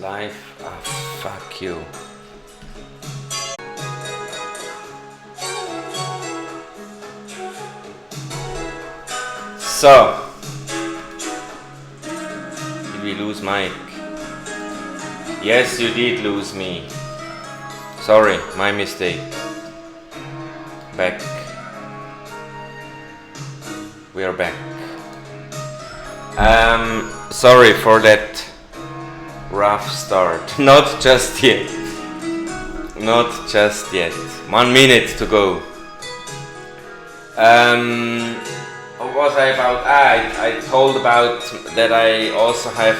live? Ah, fuck you. So, did we lose Mike? Yes, you did lose me. Sorry, my mistake. Back. We are back. Sorry for that rough start. Not just yet. Not just yet. 1 minute to go. What was I about? I told about that I also have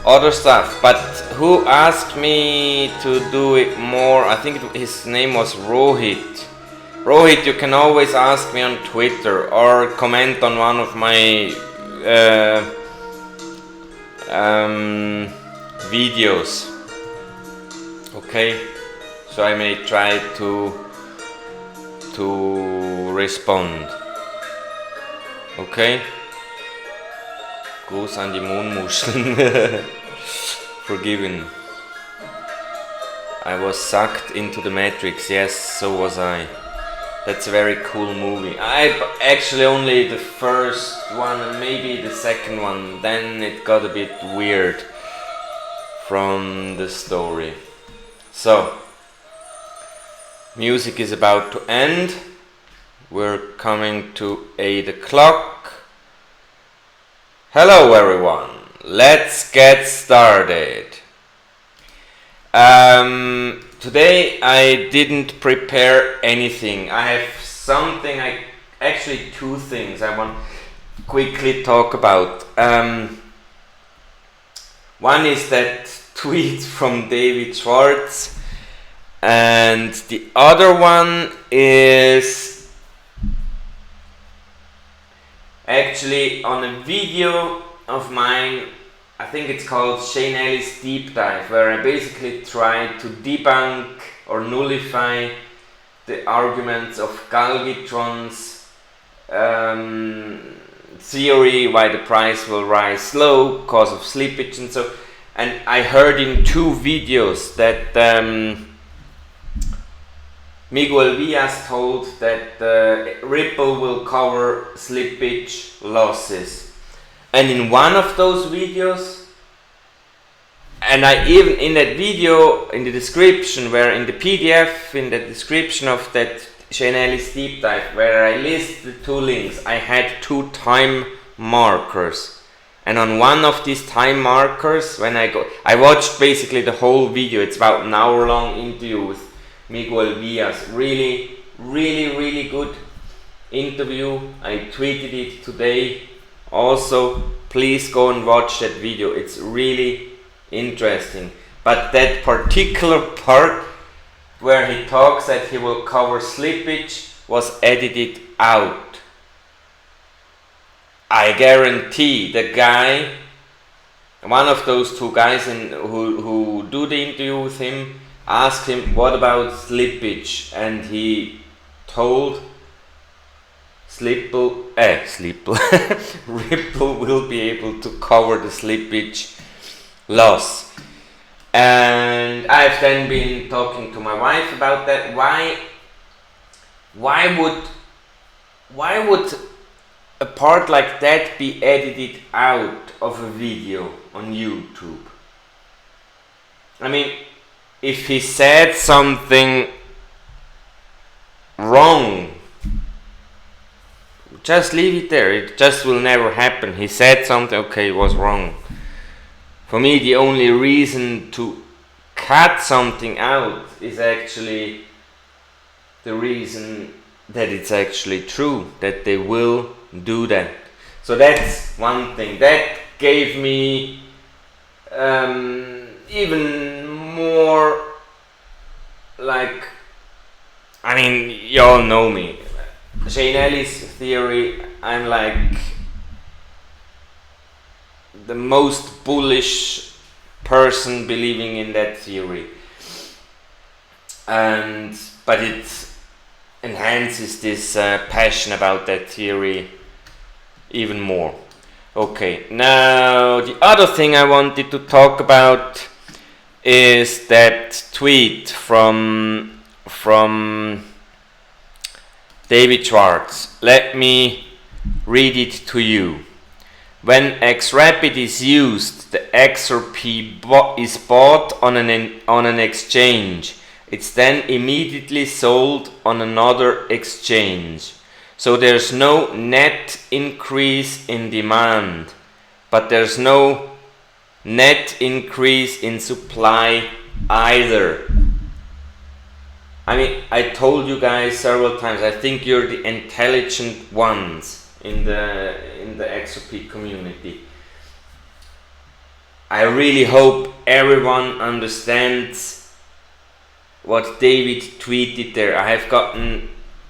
other stuff, but who asked me to do it more? I think his name was Rohit. Rohit, you can always ask me on Twitter or comment on one of my videos. Okay, so I may try to respond. Okay. Gruß an die Mondmuscheln. Forgiven. I was sucked into the Matrix. Yes, so was I. That's a very cool movie. I actually only the first one and maybe the second one. Then it got a bit weird from the story. So, music is about to end. We're coming to 8 o'clock. Hello everyone, let's get started. Today I didn't prepare anything. I have something, actually two things I want to quickly talk about. One is that tweet from David Schwartz, and the other one is actually on a video of mine. I think it's called Shane Ellis Deep Dive, where I basically try to debunk or nullify the arguments of Galgitron's theory why the price will rise slow because of slippage and so. And I heard in two videos that Miguel Villas told that Ripple will cover slippage losses. And in one of those videos, and I even in that video, in the description, where in the PDF, in the description of that Shane Ellis Deep Dive, where I list the two links, I had two time markers. And on one of these time markers, I watched basically the whole video. It's about an hour long interview with Miguel Villas. Really, really, really good interview. I tweeted it today. Also, please go and watch that video. It's really interesting. But that particular part where he talks that he will cover slippage was edited out. I guarantee the guy, one of those two guys who do the interview with him, asked him what about slippage, and he told Ripple will be able to cover the slippage loss. And I've then been talking to my wife about that. Why would a part like that be edited out of a video on YouTube? I mean, if he said something wrong, just leave it there. It just will never happen. He said something, okay, it was wrong. For me, the only reason to cut something out is actually the reason that it's actually true, that they will do that. So that's one thing. That gave me even more, like, I mean, you all know me. Shane Ellis theory, I'm like the most bullish person believing in that theory, but it enhances this passion about that theory even more. Okay, now the other thing I wanted to talk about is that tweet from David Schwartz. Let me read it to you. When XRP is used, the XRP is bought on an exchange. It's then immediately sold on another exchange. So there's no net increase in demand, but there's no net increase in supply either. I mean, I told you guys several times, I think you're the intelligent ones in the XRP community. I really hope everyone understands what David tweeted there. I have gotten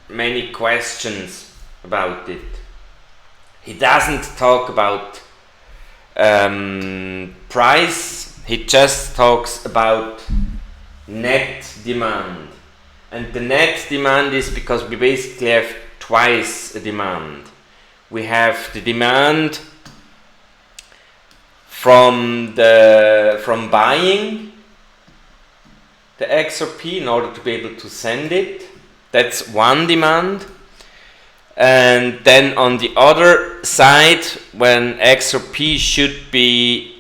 many questions about it. He doesn't talk about price, he just talks about net demand. And the net demand is because we basically have twice the demand. We have the demand from buying the XRP in order to be able to send it. That's one demand. And then on the other side, when XRP should be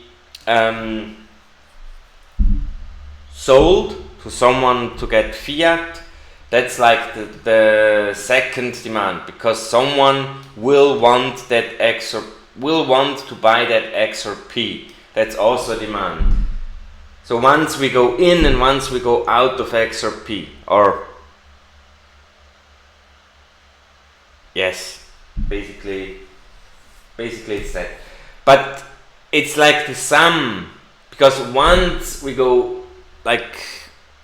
sold to someone to get fiat, that's like the second demand, because someone will want that will want to buy that XRP. That's also demand. So once we go in and once we go out of XRP, or yes, basically it's that. But it's like the sum, because once we go like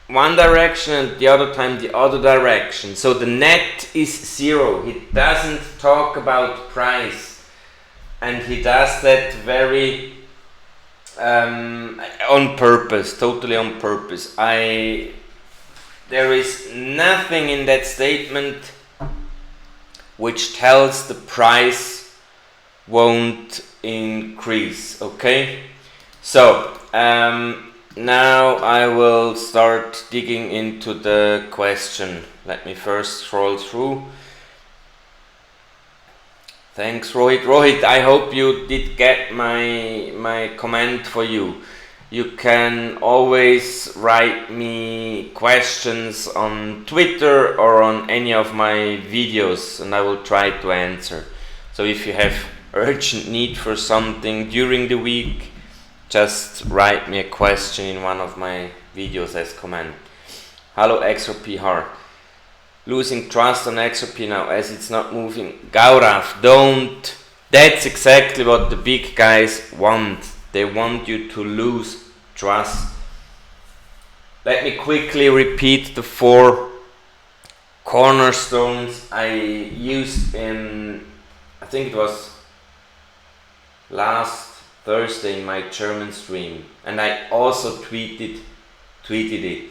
one direction and the other time the other direction, so the net is zero. He doesn't talk about price, and he does that very on purpose, totally on purpose. There is nothing in that statement which tells the price won't increase. Okay, so now I will start digging into the question. Let me first scroll through. Thanks, Rohit. Rohit, I hope you did get my comment for you. You can always write me questions on Twitter or on any of my videos, and I will try to answer. So if you have urgent need for something during the week, just write me a question in one of my videos as comment. Hello XRP Heart. Losing trust on XRP now as it's not moving. Gaurav, don't. That's exactly what the big guys want. They want you to lose trust. Let me quickly repeat the 4 cornerstones I used in, I think it was last Thursday in my German stream, and I also tweeted it.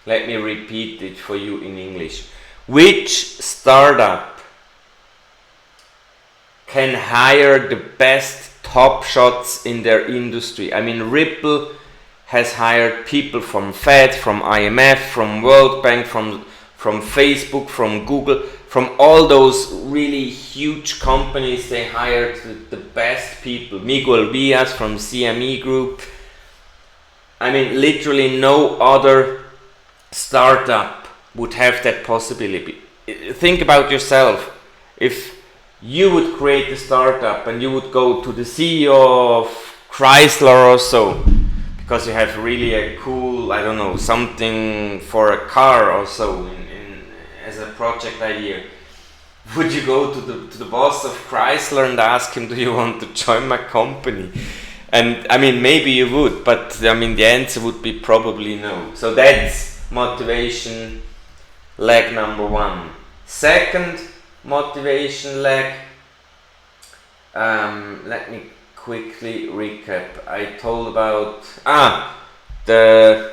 Let me repeat it for you in English. Which startup can hire the best top shots in their industry? I mean, Ripple has hired people from Fed, from IMF, from World Bank, from Facebook, from Google, from all those really huge companies. They hired the best people. Miguel Villas from CME Group. I mean, literally no other startup would have that possibility. Think about yourself. If you would create a startup and you would go to the CEO of Chrysler or so, because you have really a cool, I don't know, something for a car or so as a project idea, would you go to the boss of Chrysler and ask him, do you want to join my company? And I mean, maybe you would, but I mean, the answer would be probably no. So that's motivation leg number 1. Second motivation leg, let me quickly recap. I told about the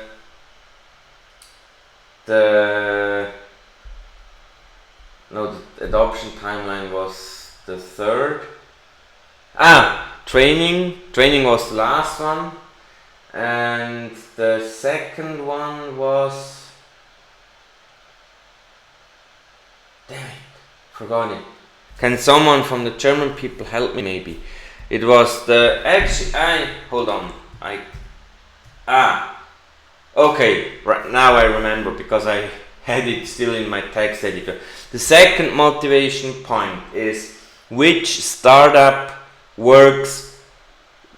adoption timeline was the 3rd. Training was the last one. And the second one was, damn it, forgot it. Can someone from the German people help me maybe? It was the, actually, hold on, okay, right now I remember because I had it still in my text editor. The second motivation point is which startup works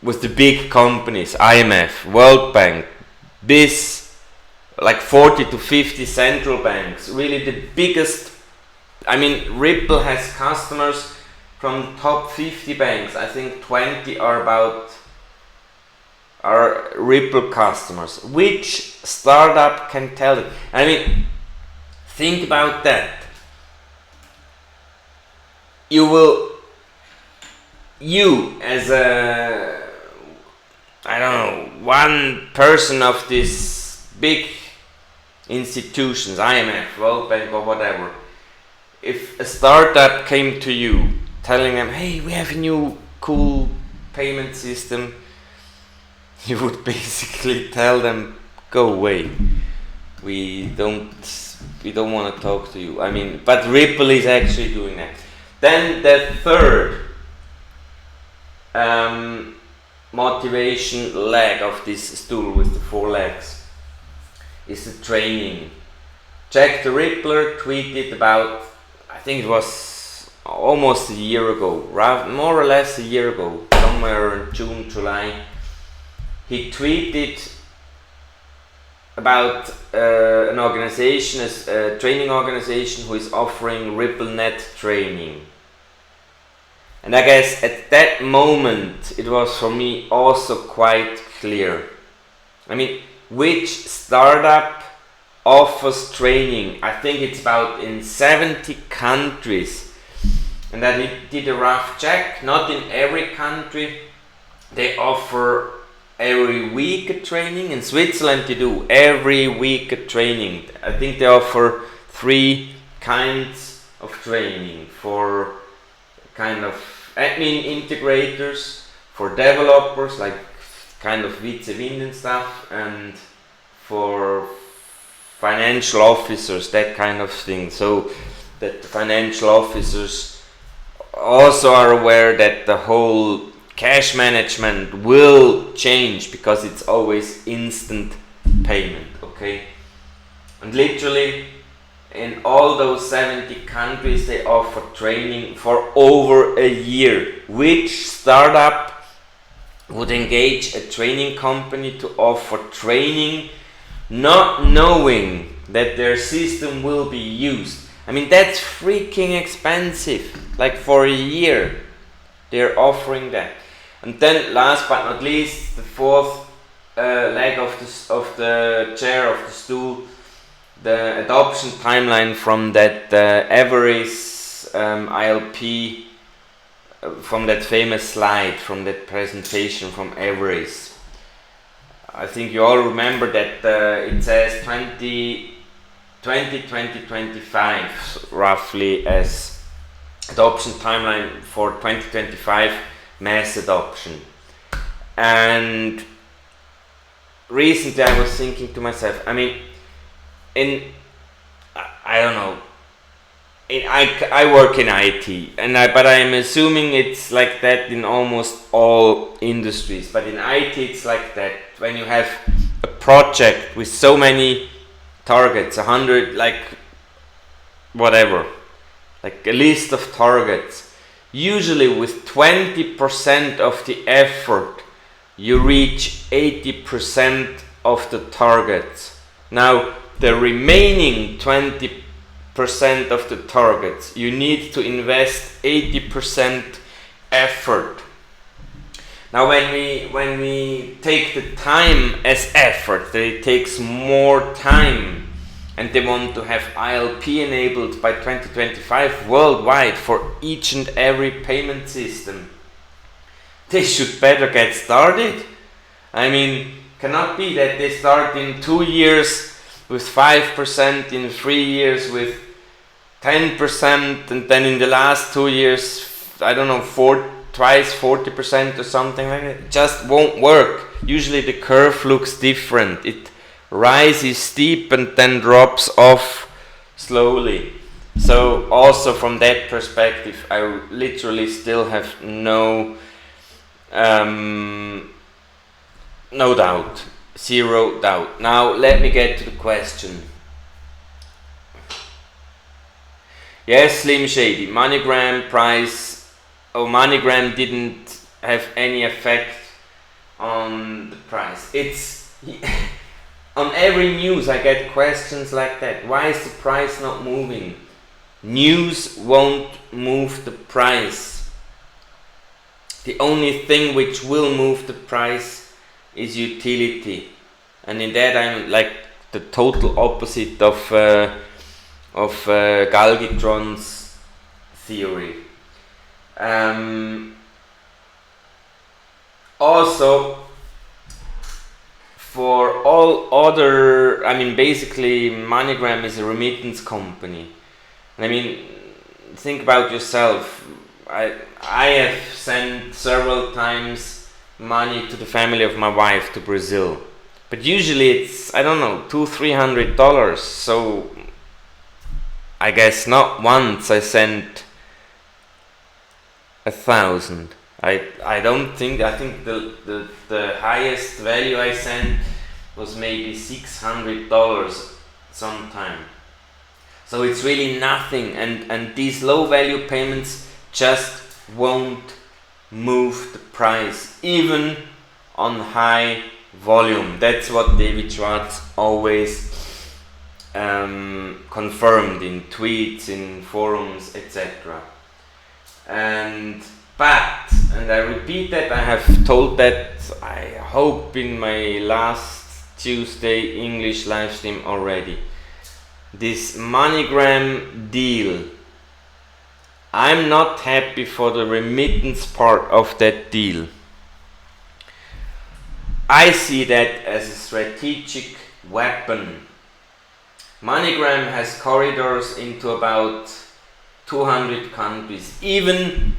with the big companies, IMF, World Bank, BIS, like 40 to 50 central banks, really the biggest. I mean, Ripple has customers from top 50 banks. I think 20 are Ripple customers. Which startup can tell it? I mean, think about that. You as a, I don't know, one person of these big institutions, IMF, World Bank or whatever, if a startup came to you telling them, hey, we have a new cool payment system, you would basically tell them, go away. We don't want to talk to you. I mean, but Ripple is actually doing that. Then the third motivation leg of this stool with the 4 legs is the training. Jack the Rippler tweeted about, I think it was almost a year ago, more or less a year ago, somewhere in June, July, he tweeted about an organization, a training organization who is offering RippleNet training. And I guess at that moment it was for me also quite clear. I mean, which startup offers training? I think it's about in 70 countries. And I did a rough check, not in every country. They offer every week a training. In Switzerland they do every week a training. I think they offer 3 kinds of training: for kind of admin integrators, for developers like kind of Vize-Wind and stuff, and for financial officers, that kind of thing. So that the financial officers also are aware that the whole cash management will change because it's always instant payment, okay? And literally in all those 70 countries they offer training for over a year. Which startup would engage a training company to offer training not knowing that their system will be used? I mean, that's freaking expensive. Like for a year they're offering that. And then last but not least, the fourth leg of the chair, of the stool, the adoption timeline from that Everest ILP, from that famous slide, from that presentation from Everest. I think you all remember that it says 2025 roughly as adoption timeline for 2025 mass adoption. And recently I was thinking to myself, I mean, I don't know, I work in IT, but I am assuming it's like that in almost all industries. But in IT it's like that. When you have a project with so many targets, 100, like whatever, like a list of targets, usually with 20% of the effort you reach 80% of the targets. Now the remaining 20% of the targets, you need to invest 80% effort. Now when we take the time as effort, that it takes more time, and they want to have ILP enabled by 2025 worldwide for each and every payment system, they should better get started. I mean, cannot be that they start in 2 years with 5%, in 3 years with 10%, and then in the last 2 years, I don't know, 20% twice 40% or something like that. It just won't work. Usually the curve looks different. It rises steep and then drops off slowly. So also from that perspective, I literally still have no doubt, zero doubt. Now let me get to the question. Yes, Slim Shady, MoneyGram price, MoneyGram didn't have any effect on the price. It's on every news I get questions like that. Why is the price not moving? News won't move the price. The only thing which will move the price is utility, and in that I'm like the total opposite of Galgitron's theory. Also, for all other, I mean, basically MoneyGram is a remittance company. I mean, think about yourself. I have sent several times money to the family of my wife to Brazil, but usually it's, I don't know, $200-300. So I guess not once I sent 1,000. I don't think, I think the highest value I sent was maybe $600 sometime. So it's really nothing, and these low value payments just won't move the price, even on high volume. That's what David Schwartz always confirmed in tweets, in forums, etc. And I repeat that, I have told that, I hope, in my last Tuesday English live stream already. This MoneyGram deal, I'm not happy for the remittance part of that deal. I see that as a strategic weapon. MoneyGram has corridors into about 200 countries. Even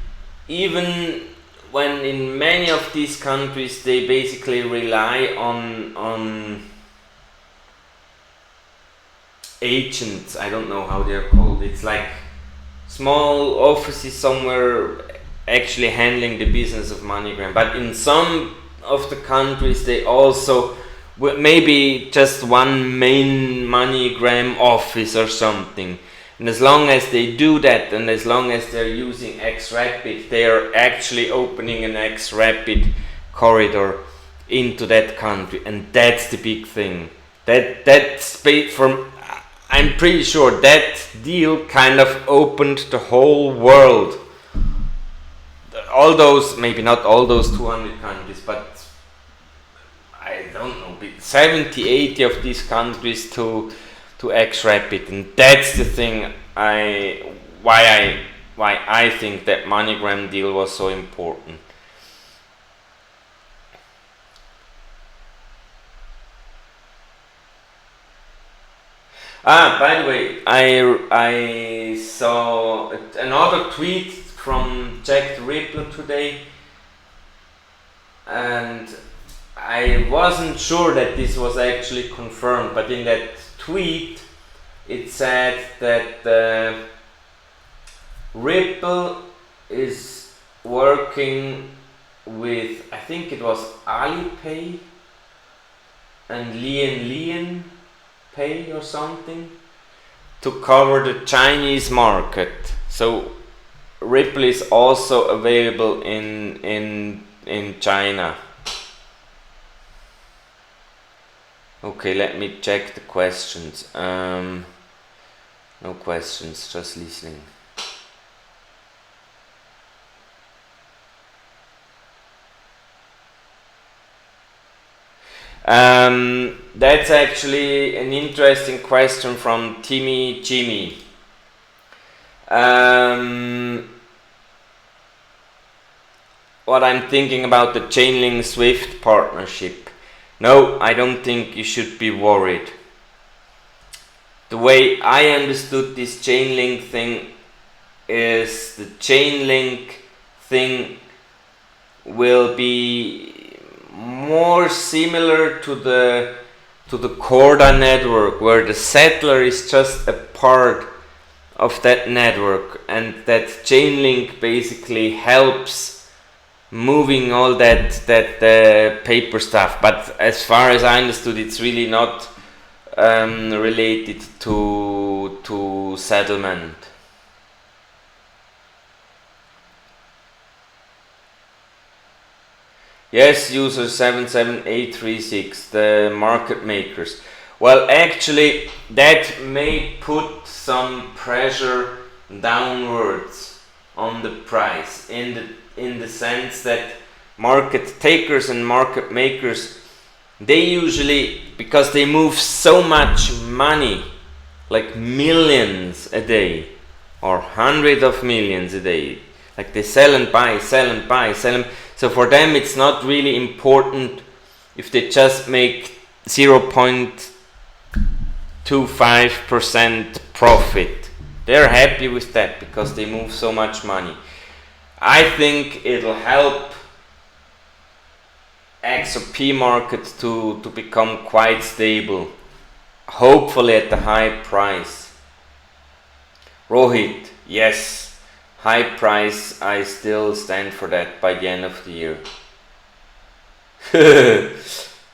when in many of these countries they basically rely on agents, I don't know how they're called. It's like small offices somewhere actually handling the business of MoneyGram. But in some of the countries they also, maybe just one main MoneyGram office or something. And as long as they do that, and as long as they're using XRapid, they are actually opening an XRapid corridor into that country, and that's the big thing. That's from, I'm pretty sure that deal kind of opened the whole world. All those, maybe not all those 200 countries, but I don't know, 70, 80 of these countries to XRapid, and that's the thing why I think that MoneyGram deal was so important. By the way, I saw another tweet from Jack the Ripper today, and I wasn't sure that this was actually confirmed, but in that tweet it said that Ripple is working with, I think it was Alipay and Lien Pay or something, to cover the Chinese market. So Ripple is also available in China. Okay, let me check the questions. No questions, just listening. That's actually an interesting question from Timmy Jimmy. What I'm thinking about the Chainlink Swift partnership. No, I don't think you should be worried. The way I understood this Chainlink thing is the Chainlink thing will be more similar to the Corda network, where the settler is just a part of that network, and that Chainlink basically helps moving all that paper stuff. But as far as I understood, it's really not related to settlement. Yes, user 77836, the market makers. Well, actually, that may put some pressure downwards on the price, in the sense that market takers and market makers, they usually, because they move so much money, like millions a day or hundreds of millions a day, like they sell and buy, sell and buy, sell and. So for them it's not really important if they just make 0.25% profit. They're happy with that because they move so much money. I think it'll help XRP market to become quite stable, hopefully at a high price. Rohit, yes. High price, I still stand for that by the end of the year.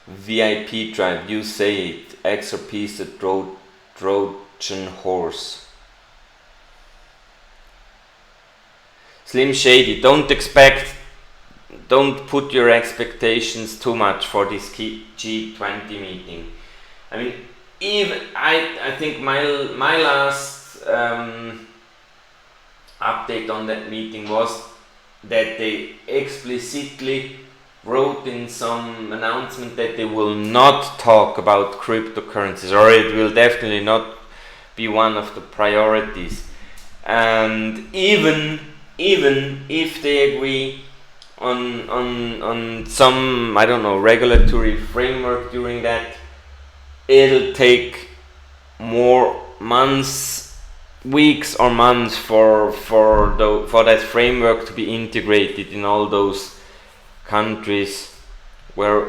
VIP tribe, you say it. XRP is the Trojan horse. Slim Shady, don't put your expectations too much for this G20 meeting. I mean, even I think my last update on that meeting was that they explicitly wrote in some announcement that they will not talk about cryptocurrencies, or it will definitely not be one of the priorities. And even if they agree on some, I don't know, regulatory framework during that, it'll take more weeks or months for that framework to be integrated in all those countries where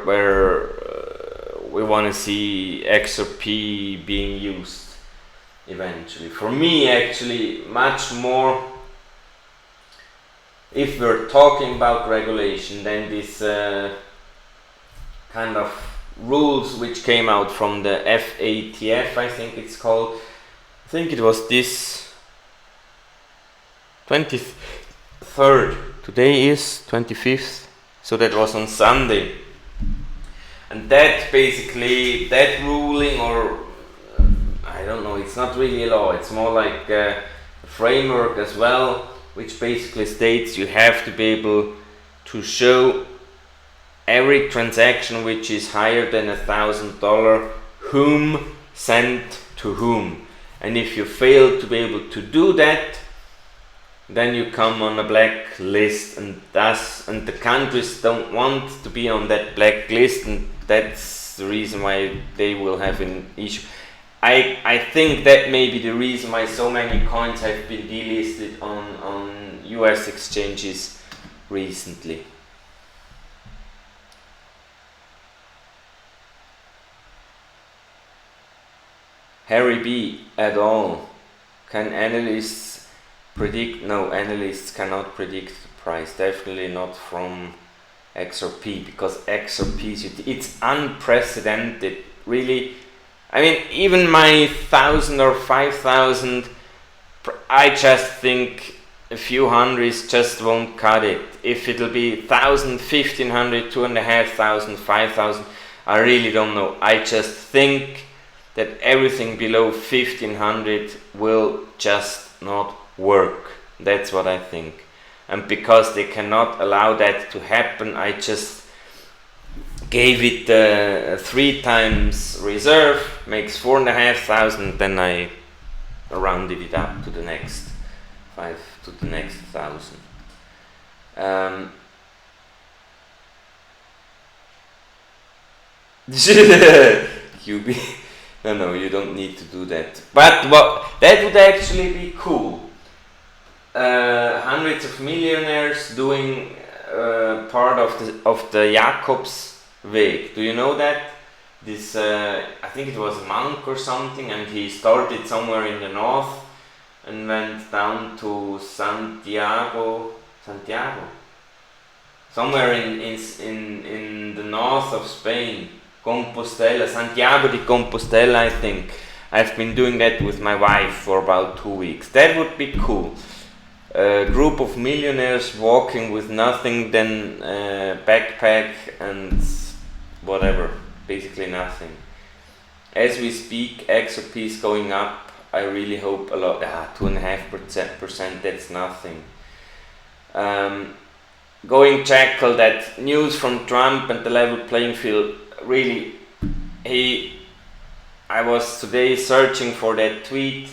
we want to see XRP being used eventually. For me, actually, much more, if we're talking about regulation, then this kind of rules which came out from the FATF, I think it's called. I think it was this 23rd. Today is 25th, so that was on Sunday. And that basically, that ruling, or I don't know, it's not really a law, it's more like a framework as well, which basically states you have to be able to show every transaction which is higher than $1,000, whom sent to whom. And if you fail to be able to do that, then you come on a black list, and the countries don't want to be on that black list, and that's the reason why they will have an issue. I think that may be the reason why so many coins have been delisted on US exchanges recently. Harry B. at all. Can analysts predict? No, analysts cannot predict the price. Definitely not from XRP, because XRP, it's unprecedented. Really, I mean, even my 1,000 or 5,000, I just think a few hundreds just won't cut it. If it'll be 1,000, 1,500, 2,500, 5,000, I really don't know. I just think that everything below 1,500 will just not work. That's what I think. And because they cannot allow that to happen, I just gave it 3 times reserve, makes 4,500, then I rounded it up to the next 5, to the next 1,000. QB. No, you don't need to do that. But that would actually be cool. Hundreds of millionaires doing part of the Jakobsweg. Do you know that? This I think it was a monk or something, and he started somewhere in the north and went down to Santiago, somewhere in the north of Spain, Compostela, Santiago de Compostela, I think. I've been doing that with my wife for about 2 weeks. That would be cool. A group of millionaires walking with nothing than backpack and whatever, basically nothing. As we speak, XRP is going up. I really hope a lot. 2.5%, that's nothing. Going jackal, that news from Trump and the level playing field, really, I was today searching for that tweet,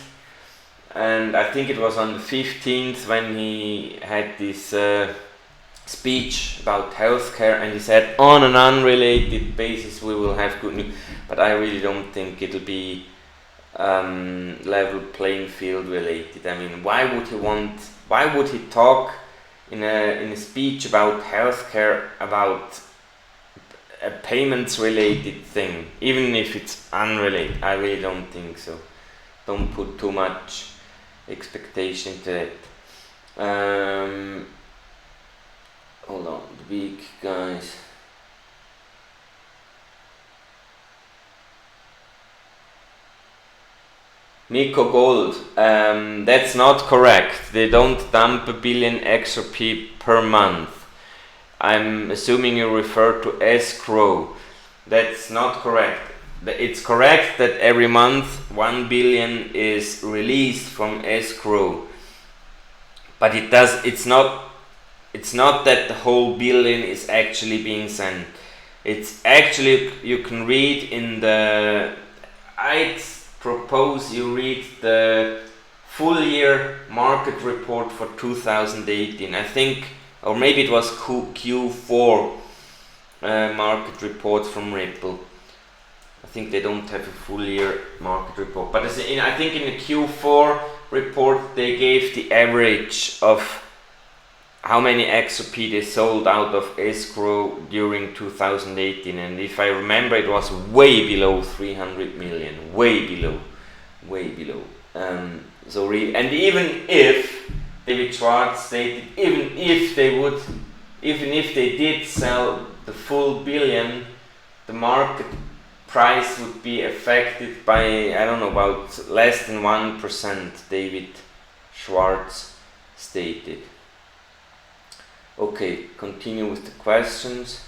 and I think it was on the 15th when he had this speech about healthcare, and he said on an unrelated basis we will have good news, but I really don't think it'll be level playing field related. I mean, why would he talk in a speech about healthcare about a payments related thing, even if it's unrelated? I really don't think so. Don't put too much expectation to it. Hold on, the big guys. Miko Gold, that's not correct. They don't dump 1 billion XRP per month. I'm assuming you refer to escrow. That's not correct. It's correct that every month 1 billion is released from escrow, but it's not that the whole billion is actually being sent. It's actually, you can read in the, I'd propose you read the full year market report for 2018. I think, or maybe it was Q4 market report from Ripple. I think they don't have a full year market report, but I think in the Q4 report they gave the average of how many XRP they sold out of escrow during 2018, and if I remember, it was way below 300 million, way below. So really, and even if David Schwartz stated, even if they did sell the full billion, the market price would be affected by, I don't know, about less than 1%, David Schwartz stated. Okay, continue with the questions.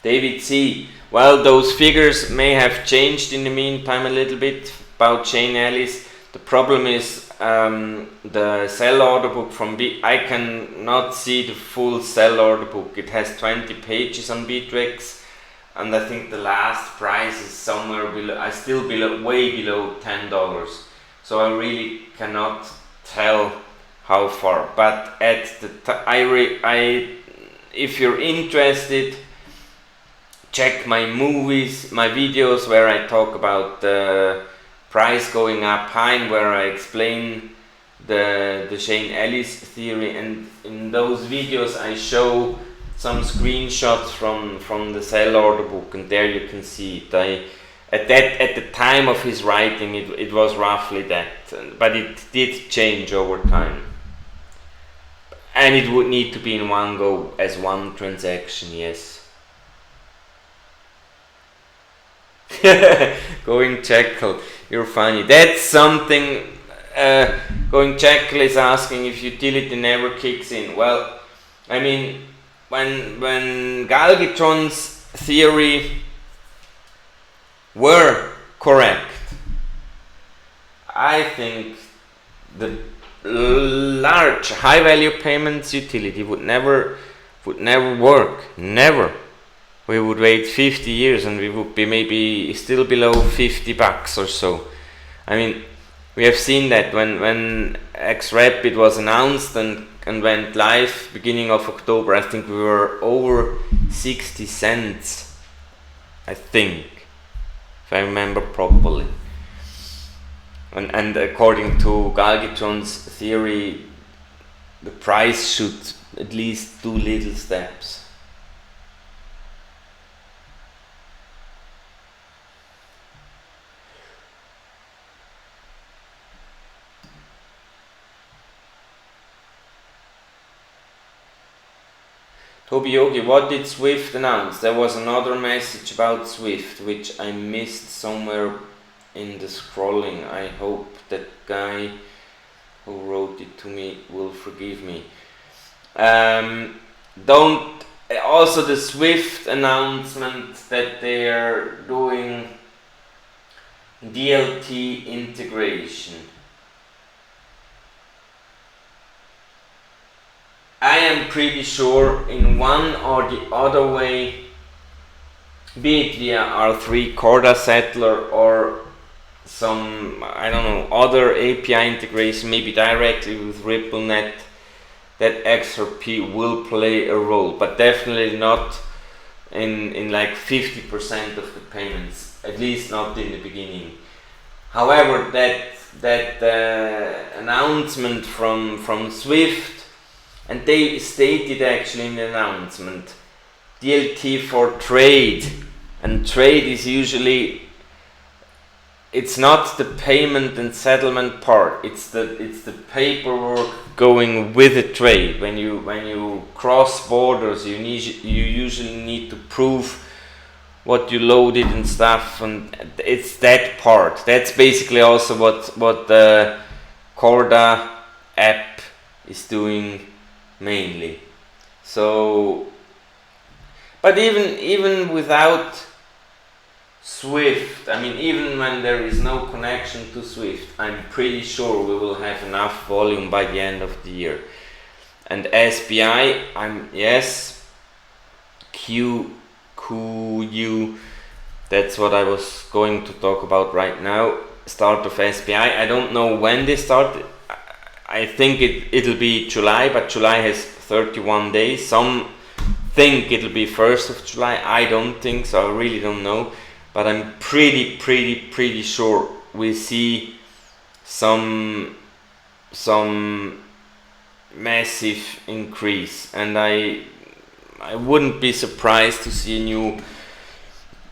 David C. Well, those figures may have changed in the meantime a little bit about Jane Ellis. The problem is the sell order book from I cannot see the full sell order book. It has 20 pages on Bittrex, and I think the last price is somewhere below, way below $10. So I really cannot tell how far. But at the if you're interested, check my videos where I talk about the price going up high, and where I explain the Shane Ellis theory, and in those videos I show some screenshots from the sell order book, and there you can see it. At the time of his writing it was roughly that, but it did change over time, and it would need to be in one go as one transaction. Yes. Going Jackal, you're funny. That's something. Going Jackal is asking if utility never kicks in. Well, I mean, when Galvatron's theory were correct, I think the large high value payments utility would never work. Never. We would wait 50 years and we would be maybe still below $50 or so. I mean, we have seen that when XRP was announced and went live beginning of October, I think we were over 60 cents, I think, if I remember properly. And according to Galgitron's theory, the price should at least do little steps. Toby Yogi, what did Swift announce? There was another message about Swift which I missed somewhere in the scrolling. I hope that guy who wrote it to me will forgive me. Also the Swift announcement that they are doing DLT integration. I am pretty sure in one or the other way, be it via R3 Corda settler or some, I don't know, other API integration, maybe directly with RippleNet, that XRP will play a role, but definitely not in like 50% of the payments, at least not in the beginning. However, that announcement from Swift, and they stated actually in the announcement, DLT for trade, and trade is usually, it's not the payment and settlement part, it's the paperwork going with the trade. When you cross borders, you usually need to prove what you loaded and stuff, and it's that part. That's basically also what the Corda app is doing mainly. So, but even without Swift, I mean, even when there is no connection to Swift, I'm pretty sure we will have enough volume by the end of the year. And SBI, QU, that's what I was going to talk about right now. Start of SBI. I don't know when they started. I think it'll be July, but July has 31 days. Some think it'll be 1st of July. I don't think so. I really don't know. But I'm pretty sure we see some massive increase, and I wouldn't be surprised to see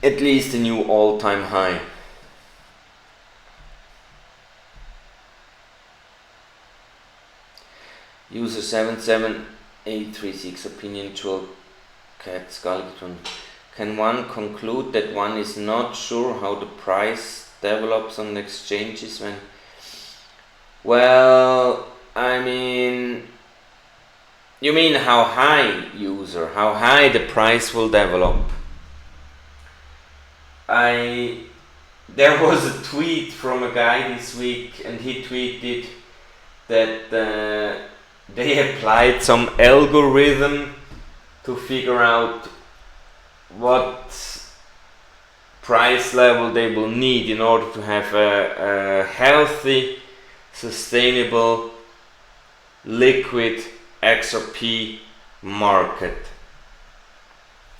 at least a new all-time high. User 77836 opinion troll cat Galgitron. Can one conclude that one is not sure how the price develops on exchanges when? Well, I mean, you mean how high, user, how high the price will develop? There was a tweet from a guy this week, and he tweeted that they applied some algorithm to figure out what price level they will need in order to have a healthy, sustainable, liquid XRP market.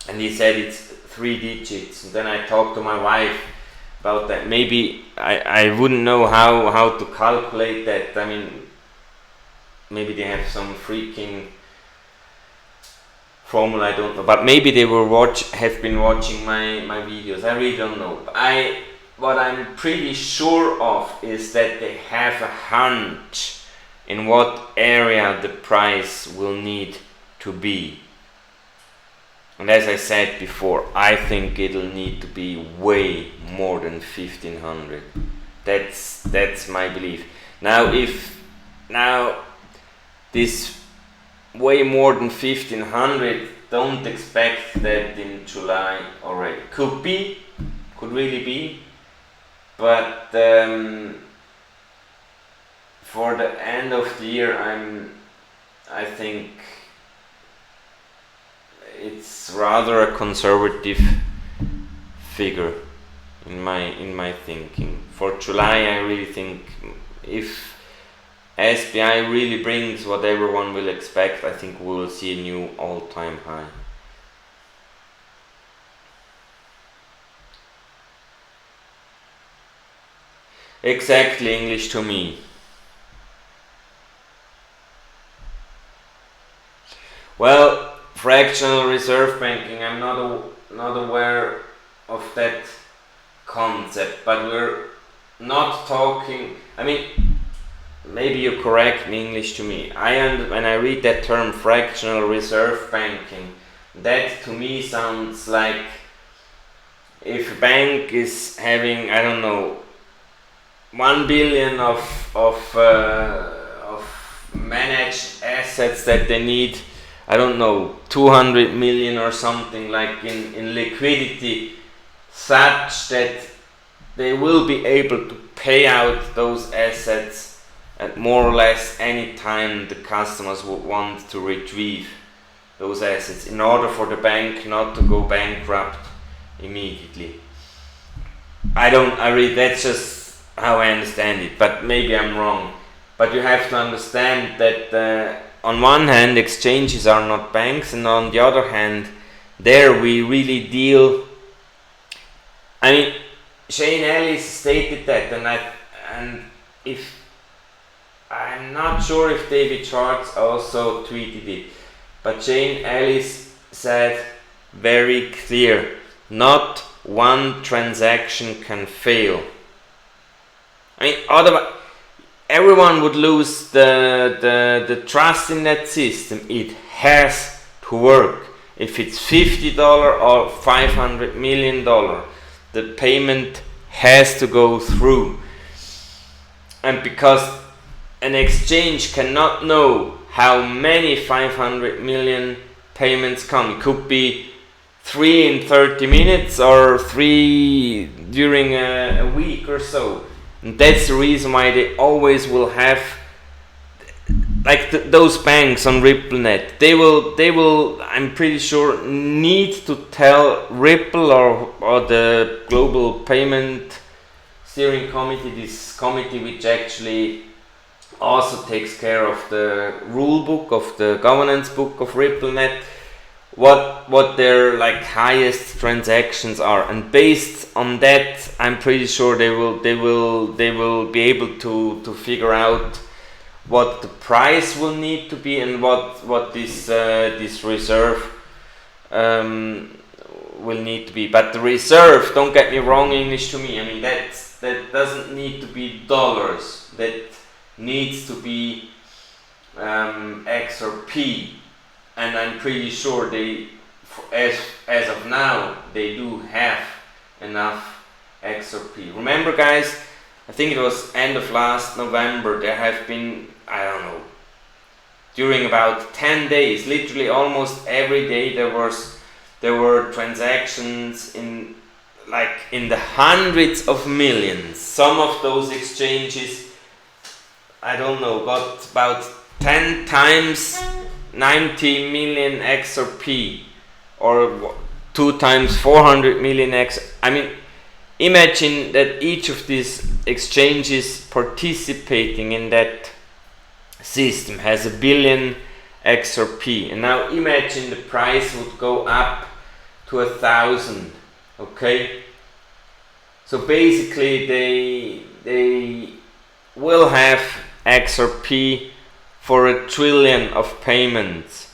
And he said it's 3 digits. And then I talked to my wife about that. Maybe I wouldn't know how to calculate that. I mean, maybe they have some freaking formula, I don't know, but maybe they have been watching my videos. I really don't know. What I'm pretty sure of is that they have a hunch in what area the price will need to be. And as I said before, I think it'll need to be way more than 1500. That's my belief. Now this way more than 1500, don't expect that in July already. Could really be, but for the end of the year, I think it's rather a conservative figure in my thinking. For July, I really think if SBI really brings what everyone will expect, I think we will see a new all-time high. exactly English to me. Well, fractional reserve banking, I'm not aware of that concept, but we're not talking, I mean, maybe you correct me English to me. When I read that term fractional reserve banking, that to me sounds like if a bank is having, I don't know, 1 billion of managed assets that they need, I don't know, 200 million or something like in liquidity, such that they will be able to pay out those assets at more or less any time the customers would want to retrieve those assets in order for the bank not to go bankrupt immediately. That's just how I understand it, but maybe I'm wrong. But you have to understand that on one hand, exchanges are not banks, and on the other hand, there we really deal. I mean, Shane Ellis stated that, and if I'm not sure if David Schwartz also tweeted it, but Shane Ellis said very clear, not one transaction can fail. I mean, otherwise everyone would lose the trust in that system. It has to work. If it's $50 or $500 million, the payment has to go through. And because an exchange cannot know how many 500 million payments come, it could be 3 in 30 minutes or 3 during a week or so. And that's the reason why they always will have, like those banks on RippleNet, they will, I'm pretty sure, need to tell Ripple or the Global Payment Steering Committee, this committee which actually also takes care of the rule book, of the governance book of RippleNet, what their like highest transactions are, and based on that, I'm pretty sure they will be able to figure out what the price will need to be and what this reserve will need to be. But the reserve, don't get me wrong, English to me, I mean that doesn't need to be dollars. That needs to be XRP. And I'm pretty sure they, as of now, they do have enough XRP. Remember, guys, I think it was end of last November, there have been, I don't know, during about 10 days, literally almost every day there were transactions in the hundreds of millions. Some of those exchanges, I don't know, got about 10 times 90 million XRP or 2 times 400 million I mean, imagine that each of these exchanges participating in that system has 1 billion XRP, and now imagine the price would go up to 1,000. Okay, so basically they will have XRP for 1 trillion of payments,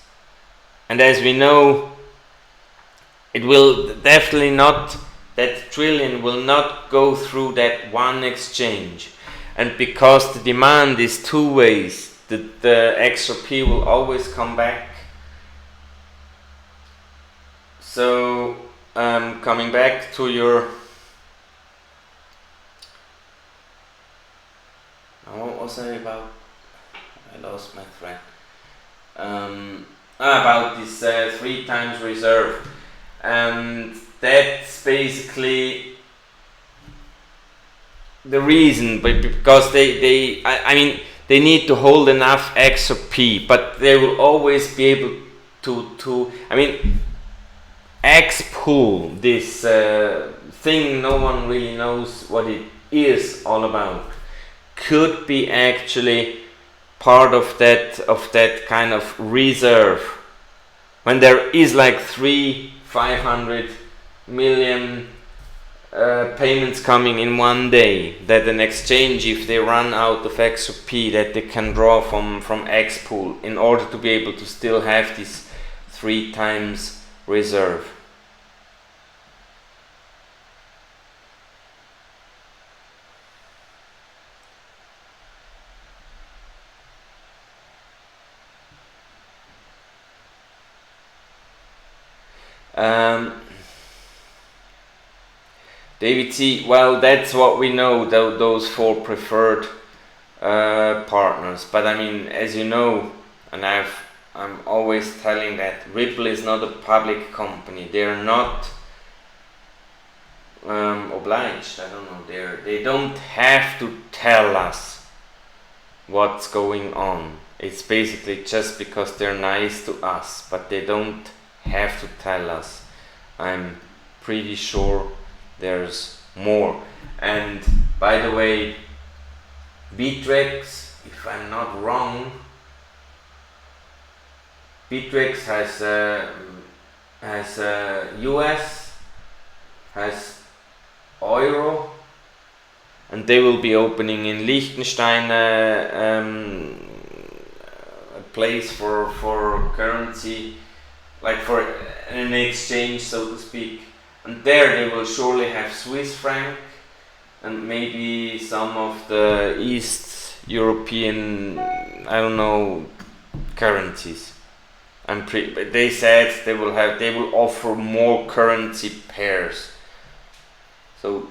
and as we know, it will definitely not, that trillion will not go through that one exchange, and because the demand is two ways, the XRP will always come back. So coming back to your, what was I about? I lost my thread. About this 3 times reserve, and that's basically the reason. But because they need to hold enough XRP, but they will always be able to. I mean, X-Pool, this thing no one really knows what it is all about, could be actually part of that kind of reserve, when there is like 500 million payments coming in one day, that an exchange, if they run out of XRP, that they can draw from X pool in order to be able to still have this 3 times reserve. David C, well, that's what we know, those 4 preferred partners. But I mean, as you know, and I'm always telling that Ripple is not a public company. They're not obliged. I don't know. They don't have to tell us what's going on. It's basically just because they're nice to us, but they don't have to tell us. I'm pretty sure there's more. And by the way, Bittrex, if I'm not wrong, Bittrex has US, has Euro, and they will be opening in Liechtenstein a place for currency, like for an exchange, so to speak. And there they will surely have Swiss franc and maybe some of the East European, I don't know, currencies. They said they will offer more currency pairs. So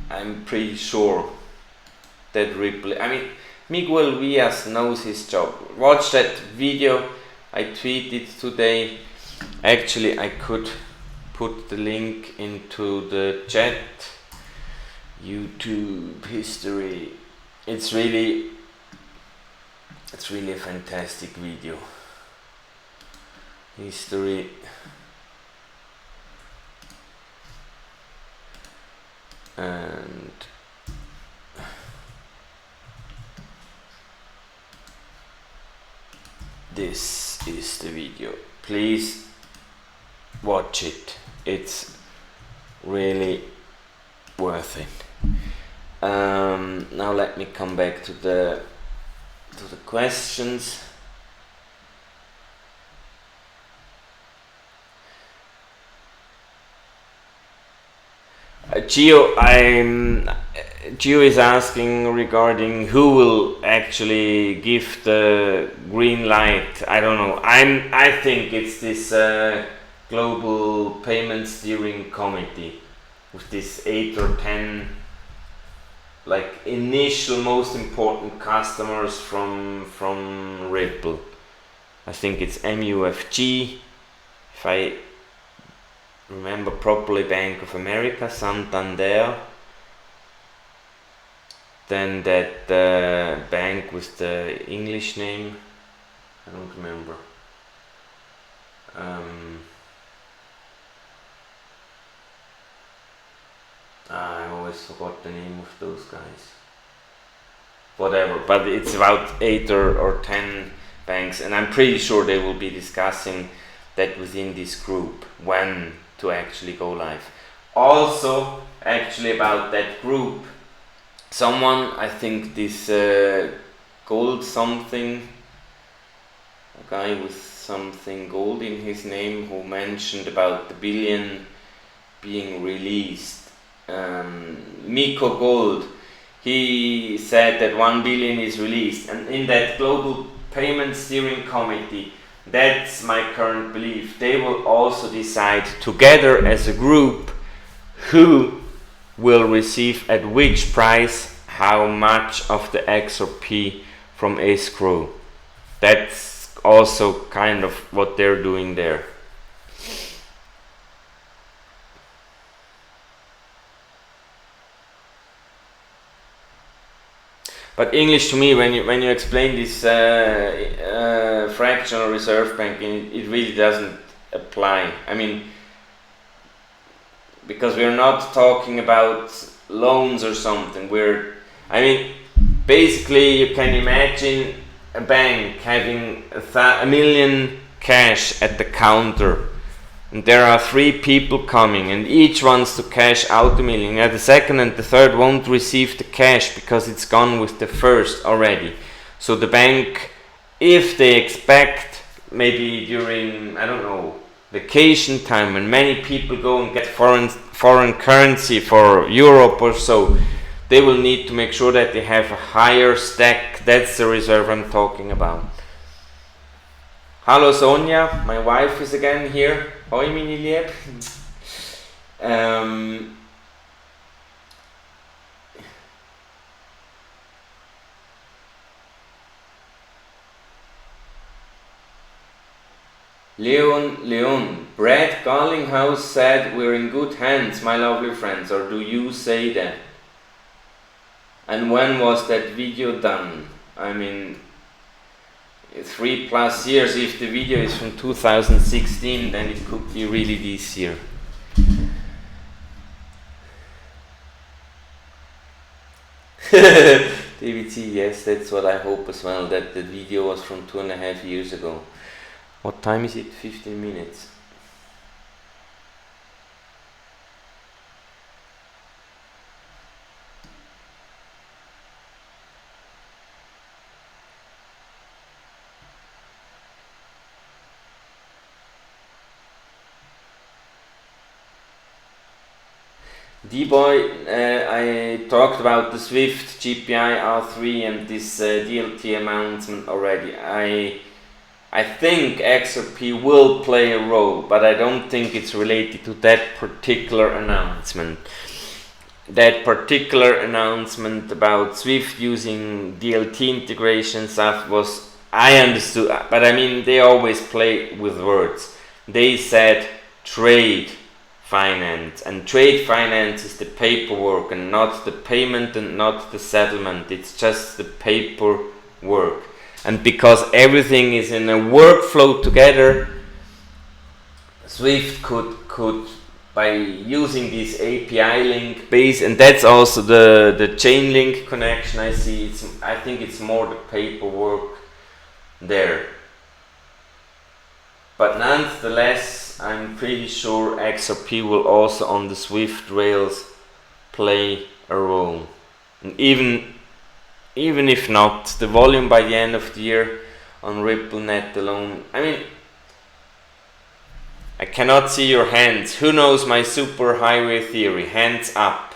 I'm pretty sure that Ripple, I mean, Miguel Villas knows his job. Watch that video I tweeted today. Actually, I could put the link into the chat. YouTube history. It's really a fantastic video. History. And this is the video. Please watch it. It's really worth it. Now let me come back to the questions. Gio is asking regarding who will actually give the green light. I don't know. I think it's this Global Payment Steering Committee with this 8 or 10 like initial most important customers from Ripple. I think it's MUFG, if I remember properly, Bank of America, Santander, then that bank with the English name, I don't remember. I always forgot the name of those guys. Whatever, but it's about 8 or 10 banks, and I'm pretty sure they will be discussing that within this group when to actually go live. Also, actually about that group, someone, I think this gold something, a guy with something gold in his name, who mentioned about the billion being released. Miko Gold, he said that 1 billion is released, and in that Global Payment Steering Committee, that's my current belief, they will also decide together as a group who will receive at which price how much of the XRP from escrow. That's also kind of what they're doing there. But English to me, when you explain this fractional reserve banking, it really doesn't apply. I mean, because we're not talking about loans or something. I mean, basically you can imagine a bank having a million cash at the counter, and there are 3 people coming, and each wants to cash out the million. Now the second and the third won't receive the cash because it's gone with the first already. So the bank, if they expect maybe during, I don't know, vacation time when many people go and get foreign currency for Europe or so, they will need to make sure that they have a higher stack. That's the reserve I'm talking about. Hallo Sonja, my wife is again here. Hoi meine Lieb. Leon, Brad Garlinghouse said we're in good hands, my lovely friends, or do you say that? And when was that video done? I mean, 3+ years. If the video is from 2016, then it could be really this year. David C, yes, that's what I hope as well, that the video was from 2.5 years ago. What time is it? 15 minutes. D-Boy, I talked about the Swift GPI R3 and this DLT announcement already. I think XRP will play a role, but I don't think it's related to that particular announcement. That particular announcement about Swift using DLT integration stuff was, I understood, but I mean, they always play with words. They said trade finance, and trade finance is the paperwork and not the payment and not the settlement. It's just the paperwork. And because everything is in a workflow together, Swift could by using this API link base, and that's also the chain link connection I see. I think it's more the paperwork there. But nonetheless, I'm pretty sure XRP will also on the Swift rails play a role. And even if not, the volume by the end of the year on RippleNet alone, I mean, I cannot see your hands. Who knows my superhighway theory? Hands up.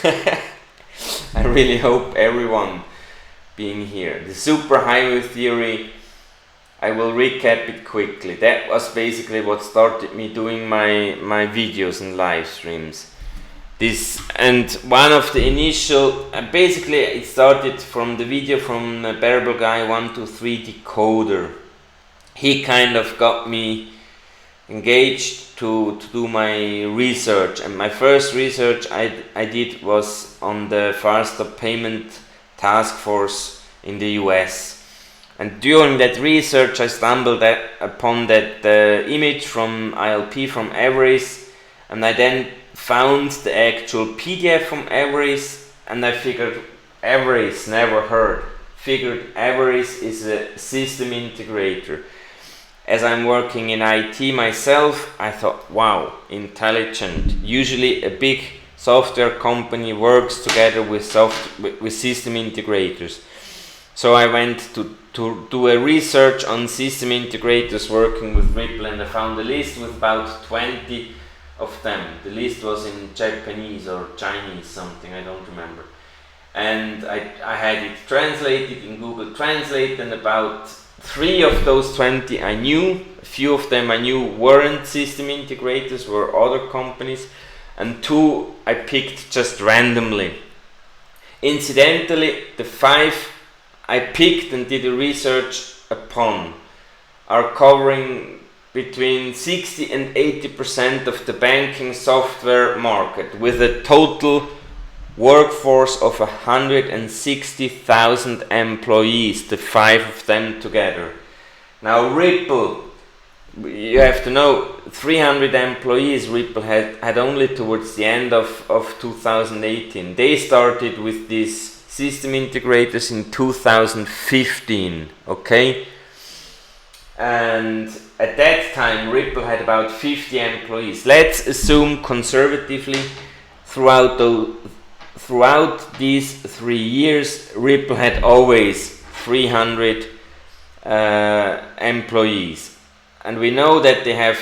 I really hope everyone being here. The superhighway theory, I will recap it quickly. That was basically what started me doing my videos and live streams. And one of the initial, basically it started from the video from Bearable Guy 123 Decoder. He kind of got me engaged to do my research, and my first research I did was on the Faster Payment Task Force in the US. And during that research I stumbled upon that image from ILP from Everest, and I then found the actual PDF from Everest, and I figured Everest, never heard. Figured Everest is a system integrator. As I'm working in IT myself, I thought, wow, intelligent. Usually a big software company works together with system integrators. So I went to do a research on system integrators working with Ripple, and I found a list with about 20 of them. The list was in Japanese or Chinese, something, I don't remember. And I had it translated in Google Translate, and about 3 of those 20 I knew. A few of them I knew weren't system integrators, were other companies, and 2 I picked just randomly. Incidentally, the 5 I picked and did a research upon are covering between 60 and 80% of the banking software market, with a total workforce of 160,000 employees, the 5 of them together. Now Ripple, you have to know, 300 employees Ripple had only towards the end of 2018. They started with these system integrators in 2015, okay? And at that time Ripple had about 50 employees. Let's assume conservatively throughout these 3 years Ripple had always 300 employees, and we know that they have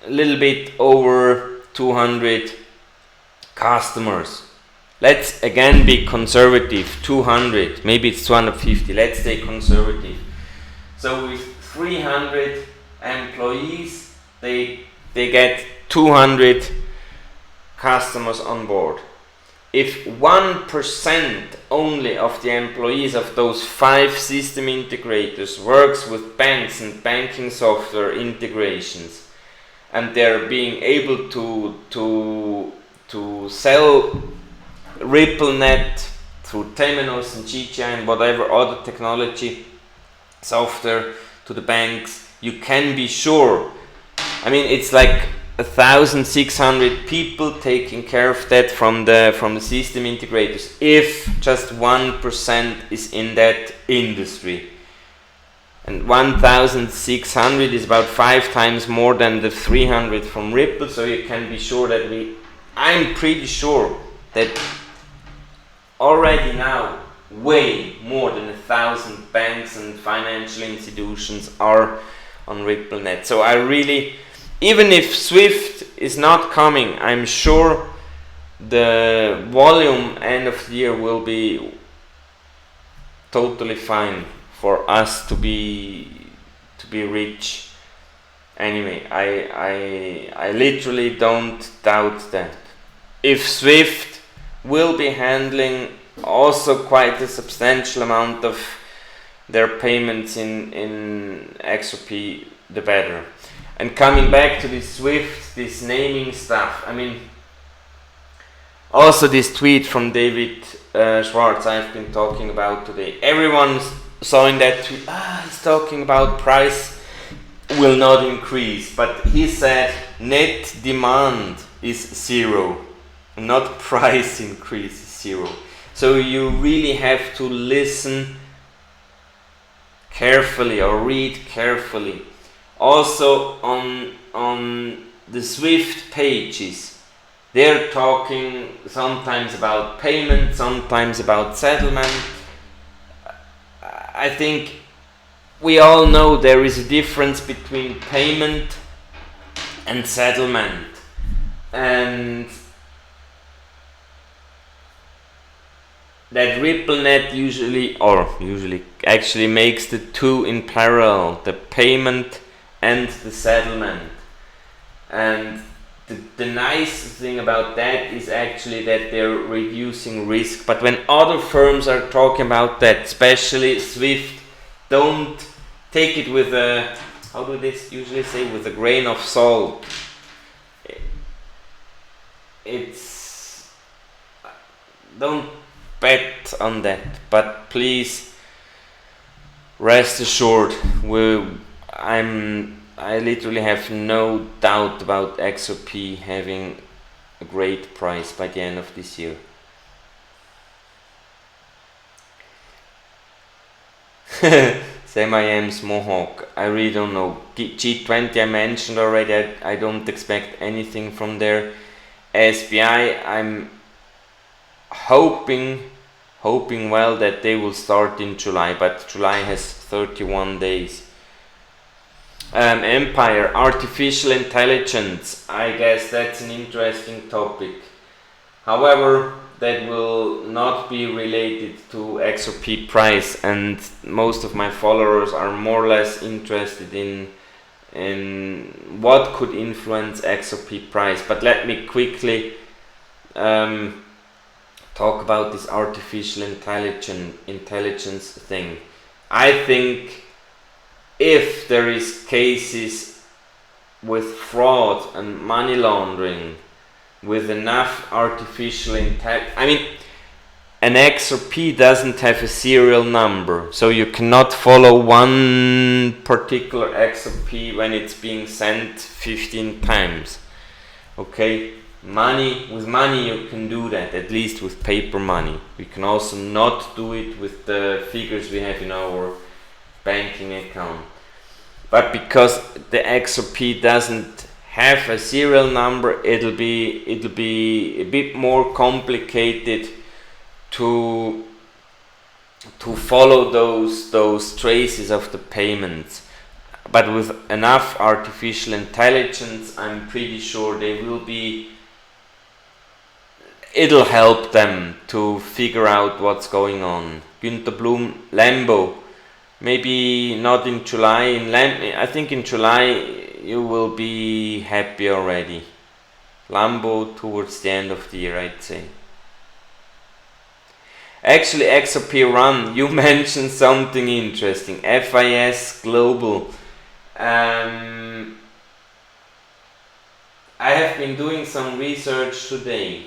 a little bit over 200 customers. Let's again be conservative, 200, maybe it's 250, let's stay conservative. So with 300 employees, they get 200 customers on board. If 1% only of the employees of those 5 system integrators works with banks and banking software integrations, and they're being able to sell RippleNet through Temenos and GTI and whatever other technology software to the banks, you can be sure. I mean, it's like 1,600 people taking care of that from the system integrators, if just 1% is in that industry. And 1,600 is about 5 times more than the 300 from Ripple, so you can be sure that I'm pretty sure that already now way more than 1,000 banks and financial institutions are on RippleNet. So I really, even if Swift is not coming, I'm sure the volume end of the year will be totally fine for us to be rich. Anyway, I literally don't doubt that. If Swift will be handling also quite a substantial amount of their payments in XRP, the better. And coming back to this Swift, this naming stuff, I mean, also this tweet from David Schwartz I've been talking about today. Everyone saw in that tweet, he's talking about price will not increase, but he said net demand is 0, not price increase is 0. So you really have to listen carefully or read carefully. Also on the Swift pages, they're talking sometimes about payment, sometimes about settlement. I think we all know there is a difference between payment and settlement, and that RippleNet usually actually makes the two in parallel, the payment and the settlement. And the nice thing about that is actually that they're reducing risk. But when other firms are talking about that, especially Swift, don't take it with a, how do they usually say, with a grain of salt. Don't bet on that, but please rest assured, I literally have no doubt about XRP having a great price by the end of this year. Sam I am's Mohawk, I really don't know. G20 I mentioned already, I don't expect anything from there. SBI, I'm hoping well that they will start in July, but July has 31 days. Empire, artificial intelligence, I guess that's an interesting topic. However, that will not be related to XRP price, and most of my followers are more or less interested in what could influence XRP price. But let me quickly talk about this artificial intelligence thing. I think if there is cases with fraud and money laundering with enough artificial intelligence, I mean, an XRP doesn't have a serial number, so you cannot follow one particular XRP when it's being sent 15 times. Okay, with money you can do that, at least with paper money. We can also not do it with the figures we have in our banking account. but because the XRP doesn't have a serial number, it'll be a bit more complicated to follow those traces of the payments. But with enough artificial intelligence, I'm pretty sure it'll help them to figure out what's going on. Günter Blum, Lambo, maybe not in July. I think in July you will be happy already. Lambo towards the end of the year, I'd say. Actually, XRP Run, you mentioned something interesting. FIS Global. I have been doing some research today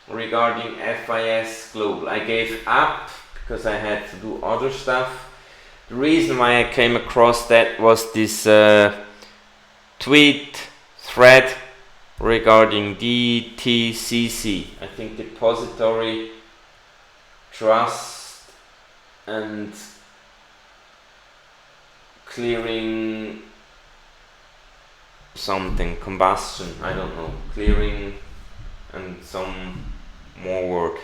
regarding FIS Global. I gave up because I had to do other stuff. The reason why I came across that was this tweet thread regarding DTCC. I think Depository Trust and Clearing something, combustion, I don't know, clearing and some more word,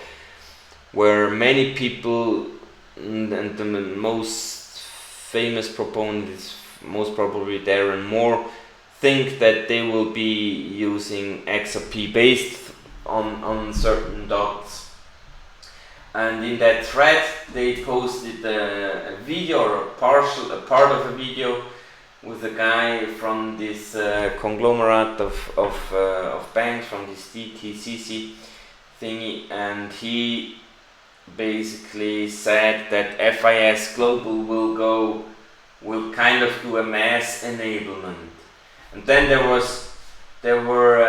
where many people, and the most famous proponent is most probably Darren Moore, think that they will be using XRP based on certain dots. And in that thread they posted a video, or a part of a video with a guy from this conglomerate of banks, from this DTCC thingy, and he basically said that FIS Global will kind of do a mass enablement. And then there were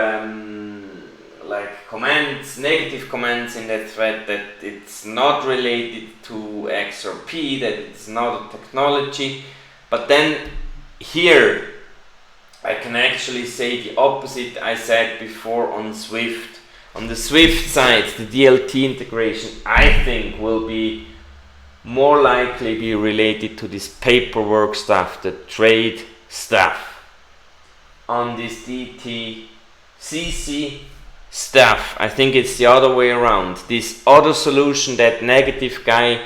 like comments, negative comments in that thread, that it's not related to XRP, that it's not a technology. But then here I can actually say the opposite I said before on Swift. On the Swift side, the DLT integration, I think, will be more likely be related to this paperwork stuff, the trade stuff. On this DTCC stuff, I think it's the other way around. This other solution that negative guy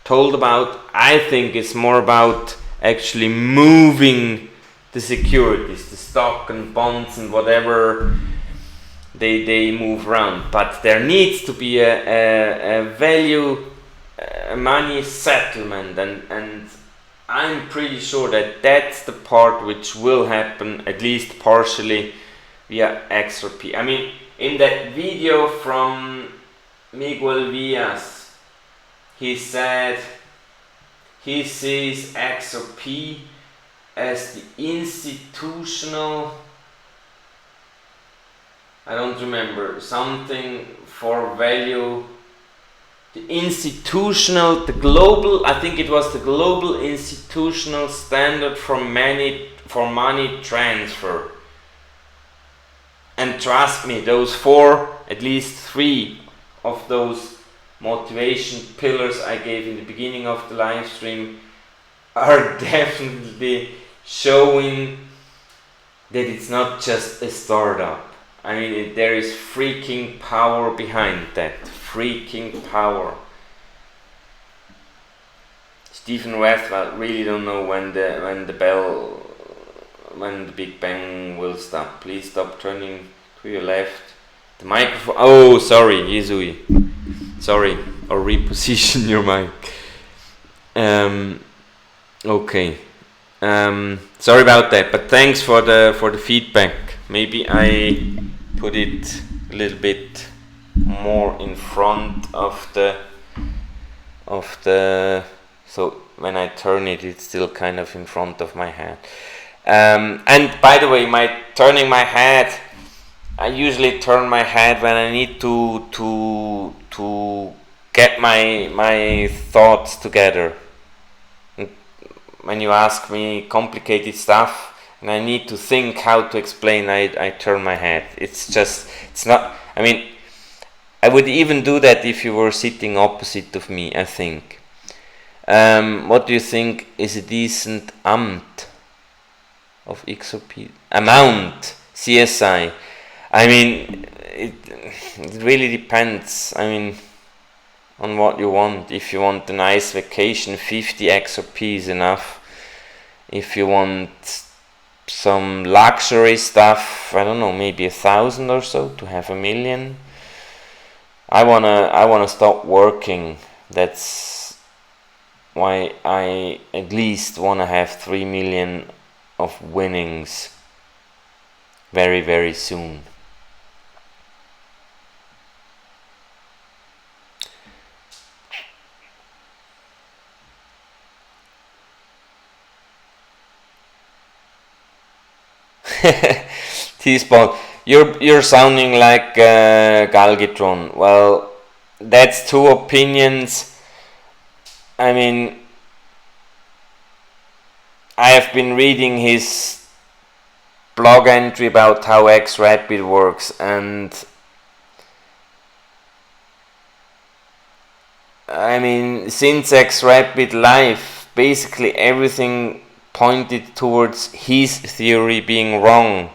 told about, I think it's more about actually moving the securities, the stock and bonds and whatever they move around. But there needs to be a value, a money settlement, and I'm pretty sure that that's the part which will happen, at least partially, via XRP. I mean, in that video from Miguel Villas, he said he sees XRP as the institutional, I don't remember, something for value, the institutional, the global, I think it was the global institutional standard for money transfer. And trust me, those four, at least three of those motivation pillars I gave in the beginning of the live stream are definitely showing that it's not just a startup. I mean, there is freaking power behind that. Freaking power. Stephen Rothwell, really don't know when the Big Bang will stop. Please stop turning to your left. The microphone. Oh, sorry, Yezui. Sorry, or reposition your mic. Okay. Sorry about that, but thanks for the feedback. Maybe I put it a little bit more in front of the so when I turn it, it's still kind of in front of my head. And by the way, turning my head, I usually turn my head when I need to get my thoughts together. When you ask me complicated stuff and I need to think how to explain, I turn my head. It's not, I mean, I would even do that if you were sitting opposite of me, I think. What do you think is a decent Amt? of XRP amount CSI. I mean, it really depends. I mean, on what you want. If you want a nice vacation, 50 XRP is enough. If you want some luxury stuff, I don't know, maybe 1,000 or so to have 1,000,000. I wanna stop working. That's why I at least wanna have 3 million of winnings very, very soon. T-Spawn, you're sounding like Galgatron. Well, that's two opinions. I mean, I have been reading his blog entry about how XRP works, and I mean, since XRP Live, basically everything pointed towards his theory being wrong,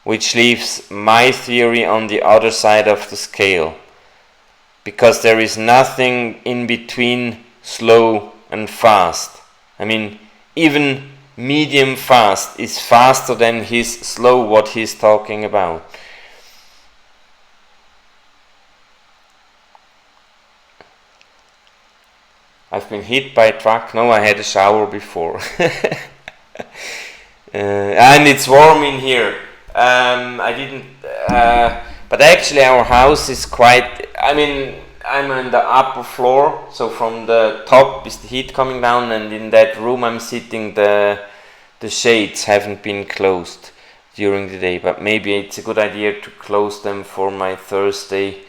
which leaves my theory on the other side of the scale, because there is nothing in between slow and fast. I mean, even medium fast is faster than his slow, what he's talking about. I've been hit by a truck. No, I had a shower before. And it's warm in here. I didn't, but actually our house is quite, I mean, I'm on the upper floor, so from the top is the heat coming down, and in that room I'm sitting, the shades haven't been closed during the day, but maybe it's a good idea to close them for my Thursday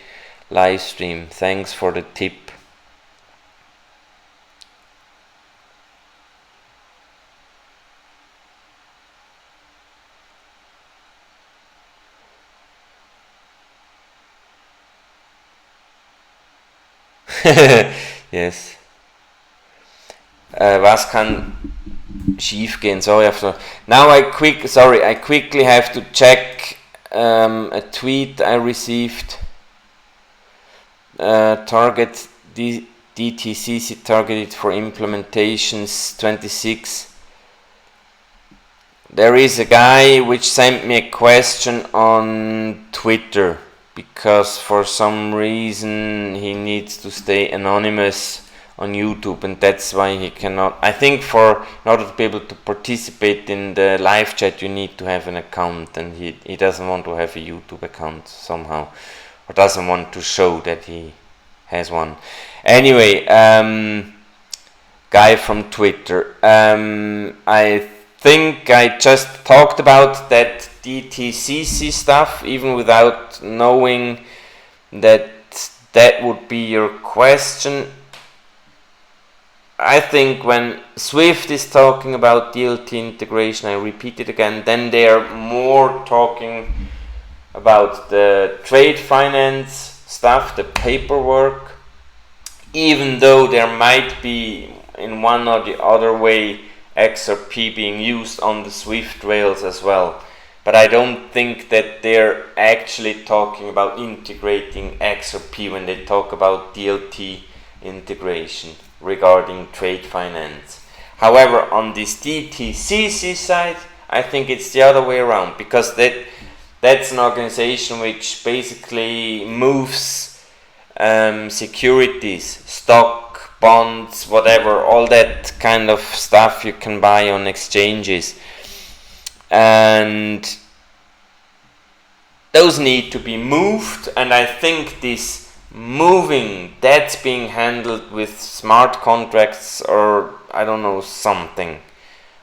live stream. Thanks for the tip. Yes. Was kann schief gehen? Sorry, now I quickly have to check a tweet I received. Target DTCC targeted for implementations 26. There is a guy which sent me a question on Twitter, because for some reason he needs to stay anonymous on YouTube, and that's why he cannot. I think in order to be able to participate in the live chat you need to have an account, and he doesn't want to have a YouTube account somehow, or doesn't want to show that he has one. Anyway, guy from Twitter, I think I just talked about that DTCC stuff, even without knowing that that would be your question. I think when Swift is talking about DLT integration, I repeat it again, then they are more talking about the trade finance stuff, the paperwork, even though there might be in one or the other way XRP being used on the Swift rails as well. But I don't think that they're actually talking about integrating XRP when they talk about DLT integration regarding trade finance. However, on this DTCC side, I think it's the other way around, because that's an organization which basically moves securities, stock, bonds, whatever, all that kind of stuff you can buy on exchanges. And those need to be moved, and I think this moving, that's being handled with smart contracts or I don't know, something.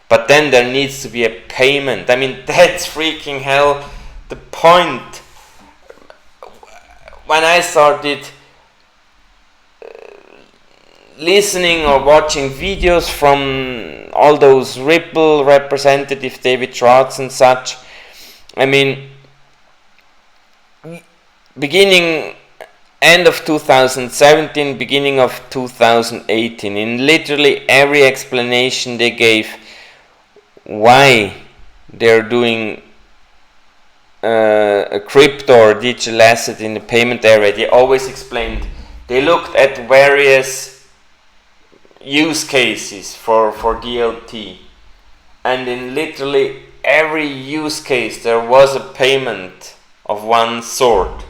But then there needs to be a payment. I mean, that's freaking hell the point. When I started listening or watching videos from all those Ripple representative, David Schwartz and such, I mean, end of 2017, beginning of 2018, in literally every explanation they gave why they're doing a crypto or digital asset in the payment area, they always explained they looked at various use cases for DLT, and in literally every use case there was a payment of one sort,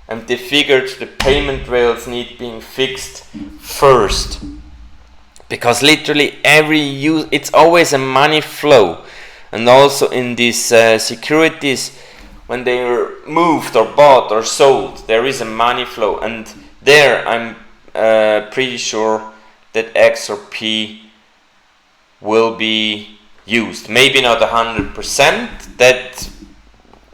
and they figured the payment rails need being fixed first, because literally every use, it's always a money flow. And also in these securities, when they are moved or bought or sold, there is a money flow, and there I'm pretty sure that XRP will be used. Maybe not 100%, that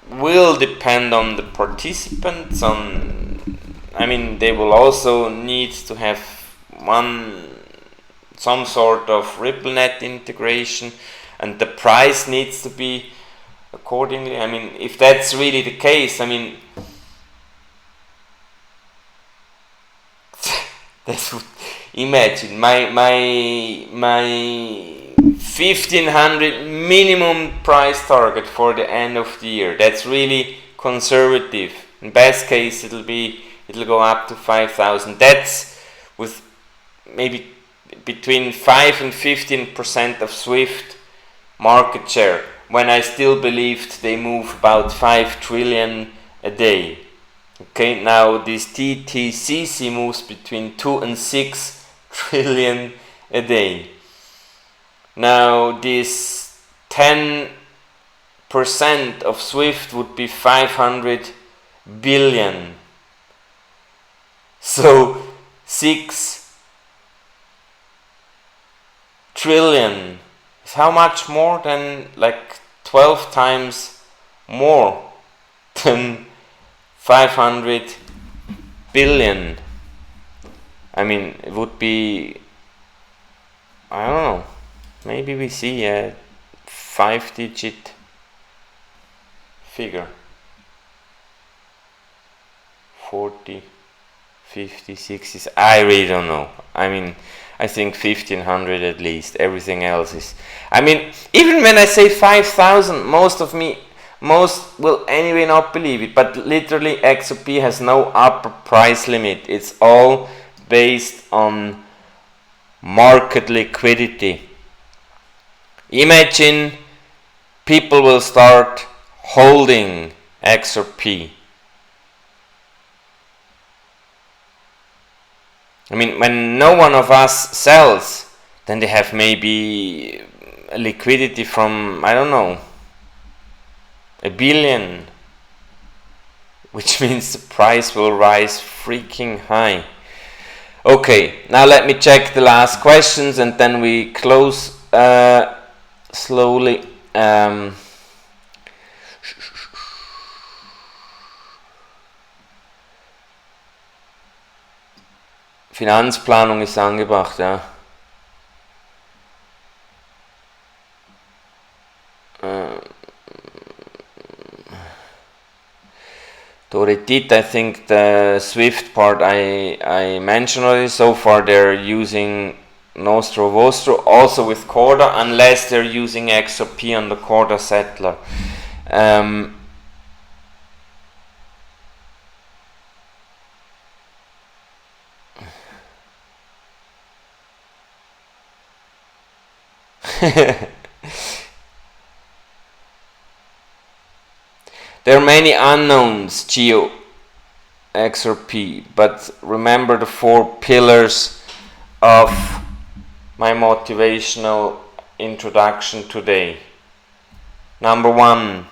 will depend on the participants. I mean, they will also need to have some sort of RippleNet integration, and the price needs to be accordingly. I mean, if that's really the case, I mean, that's what, imagine my 1500 minimum price target for the end of the year. That's really conservative. In best case, it'll go up to 5,000. That's with maybe between 5 and 15% of Swift market share, when I still believed they move about 5 trillion a day. Okay, now this TTCC moves between 2 and 6 trillion a day. Now this 10% of Swift would be 500 billion. So 6 trillion is how much more than, like 12 times more than 500 billion. I mean, it would be, I don't know, maybe we see a 5-digit figure. 40, 50, 60, I really don't know. I mean, I think 1500 at least. Everything else is, I mean, even when I say 5,000, most will anyway not believe it, but literally XRP has no upper price limit. It's all based on market liquidity. Imagine people will start holding XRP. I mean, when no one of us sells, then they have maybe a liquidity from, I don't know, 1 billion, which means the price will rise freaking high. Okay, now let me check the last questions and then we close slowly. Finanzplanung ist angebracht, ja. Doretit, I think the Swift part I mentioned already. So far they're using Nostro Vostro, also with Corda, unless they're using XRP on the Corda settler. There are many unknowns, Geo XRP, but remember the 4 pillars of my motivational introduction today. Number 1,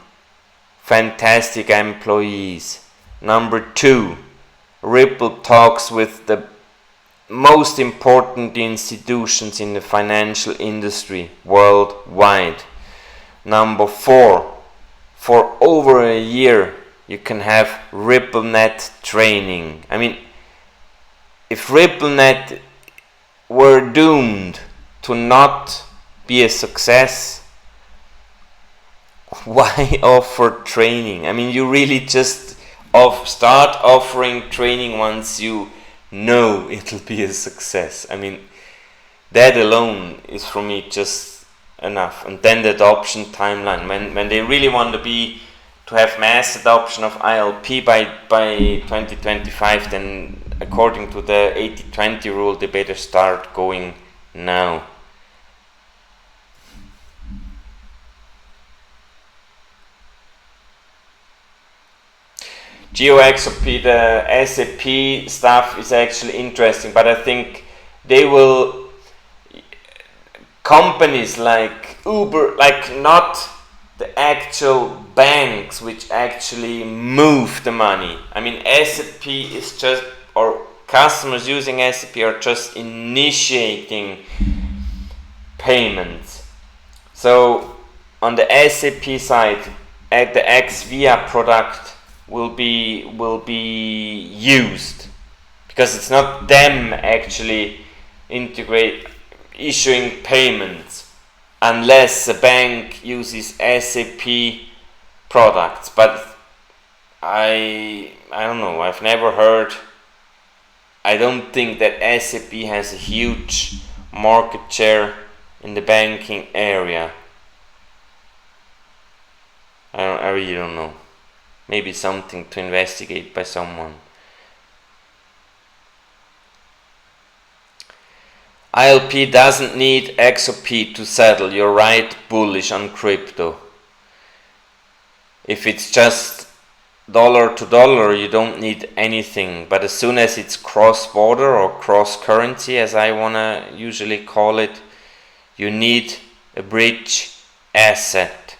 fantastic employees. Number 2, Ripple talks with the most important institutions in the financial industry worldwide. Number 4, for over a year you can have RippleNet training. I mean, if RippleNet were doomed to not be a success, why offer training? I mean, you really just start offering training once you know it'll be a success. I mean, that alone is for me just enough. And then the adoption timeline, when they really want to have mass adoption of ILP by 2025, then according to the 80-20 rule, they better start going now. XRP, the SAP stuff is actually interesting, but I think they will, companies like Uber, like not the actual banks which actually move the money. I mean, SAP is just, or customers using SAP are just initiating payments. So on the SAP side, at the XVIA product will be used, because it's not them actually issuing payments unless a bank uses SAP products. But I don't know, I've never heard, I don't think that SAP has a huge market share in the banking area. I really don't know. Maybe something to investigate by someone. ILP doesn't need XRP to settle. You're right, bullish on crypto. If it's just dollar to dollar, you don't need anything. But as soon as it's cross-border or cross-currency, as I wanna usually call it, you need a bridge asset.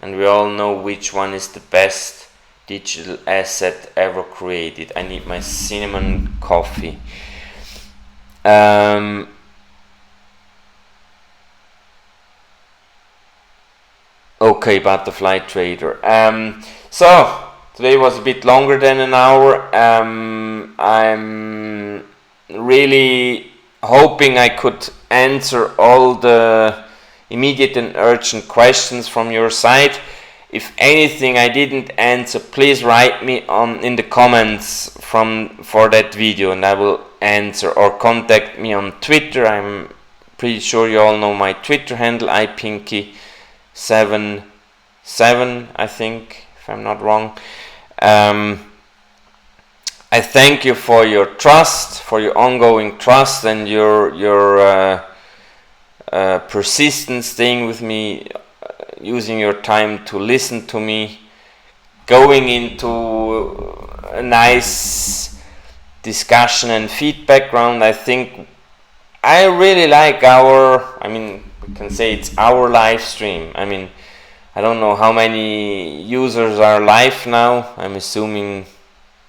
And we all know which one is the best digital asset ever created. I need my cinnamon coffee. Okay, butterfly trader. So today was a bit longer than an hour. I'm really hoping I could answer all the immediate and urgent questions from your side. If anything I didn't answer, please write me in the comments for that video, and I will answer, or contact me on Twitter. I'm pretty sure you all know my Twitter handle, ipinky77, I think, if I'm not wrong. I thank you for your trust, for your ongoing trust, and your persistent staying with me, using your time to listen to me, going into a nice discussion and feedback round. I think I really like we can say it's our live stream. I mean, I don't know how many users are live now. I'm assuming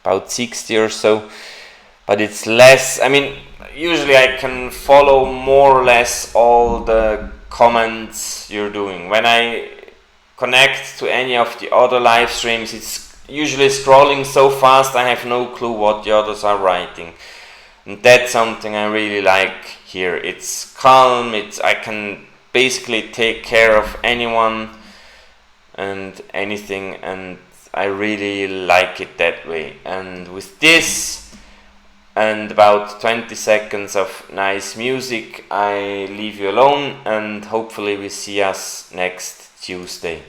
about 60 or so, but it's less. I mean, usually I can follow more or less all the comments you're doing. When I connect to any of the other live streams, it's usually scrolling so fast I have no clue what the others are writing. And that's something I really like here. It's calm, I can basically take care of anyone and anything, and I really like it that way. And with this and about 20 seconds of nice music, I leave you alone, and hopefully we see us next Tuesday.